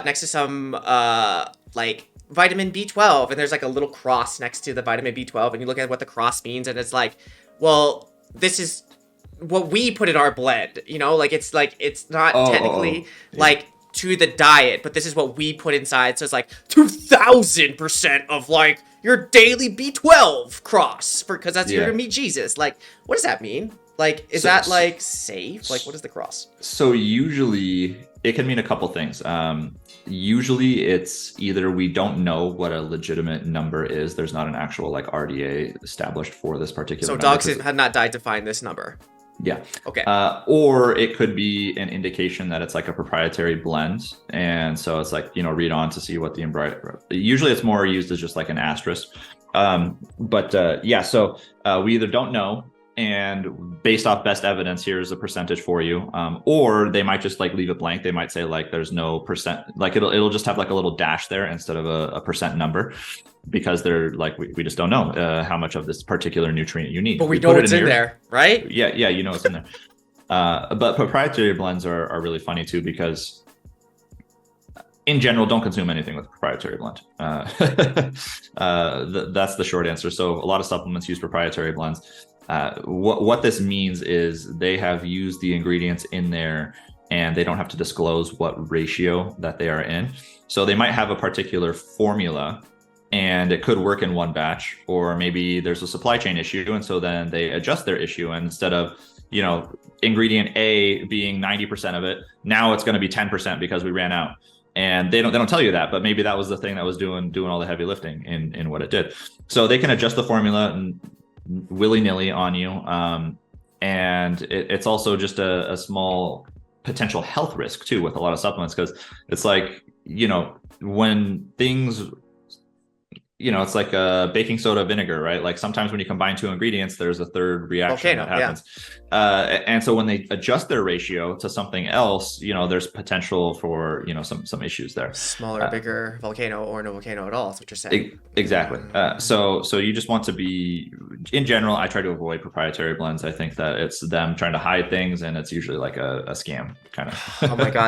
next to some like vitamin B12, and there's like a little cross next to the vitamin B12, and you look at what the cross means, and it's like, well, this is what we put in our blend, you know, like it's not technically Yeah. like to the diet, but this is what we put inside. So it's like 2000% of like your daily B12 cross because that's you're gonna meet Jesus. Like, what does that mean? Like, is that like safe? Like, what is the cross? So usually it can mean a couple things. Usually it's either we don't know what a legitimate number is. There's not an actual like RDA established for this particular So number. dogs have not died to find this number. Yeah. Okay. Or it could be an indication that it's like a proprietary blend. And so it's like, you know, read on to see what the usually it's more used as just like an asterisk. Yeah, so we either don't know, and based off best evidence, here's a percentage for you. Or they might just like leave it blank. They might say like there's no percent, like it'll just have like a little dash there instead of a percent number, because they're like, we just don't know how much of this particular nutrient you need. But we know it's in there, right? Yeah, you know it's in there. But proprietary blends are really funny too, because in general, don't consume anything with a proprietary blend. That's the short answer. So a lot of supplements use proprietary blends. What this means is they have used the ingredients in there and they don't have to disclose what ratio that they are in. So they might have a particular formula and it could work in one batch, or maybe there's a supply chain issue. And so then they adjust their issue, and instead of, you know, ingredient A being 90% of it, now it's going to be 10% because we ran out. And they don't tell you that, but maybe that was the thing that was doing all the heavy lifting in what it did. So they can adjust the formula and willy-nilly on you. And it's also just a small potential health risk too with a lot of supplements, because it's like, you know, when things, you know, it's like baking soda vinegar, right? Like sometimes when you combine two ingredients, there's a third reaction that happens. Yeah. And so when they adjust their ratio to something else, you know, there's potential for, you know, some issues there. Smaller, bigger volcano, or no volcano at all. That's what you're saying. Exactly. So you just want to be, in general, I try to avoid proprietary blends. I think that it's them trying to hide things, and it's usually like a scam kind of. Oh my God.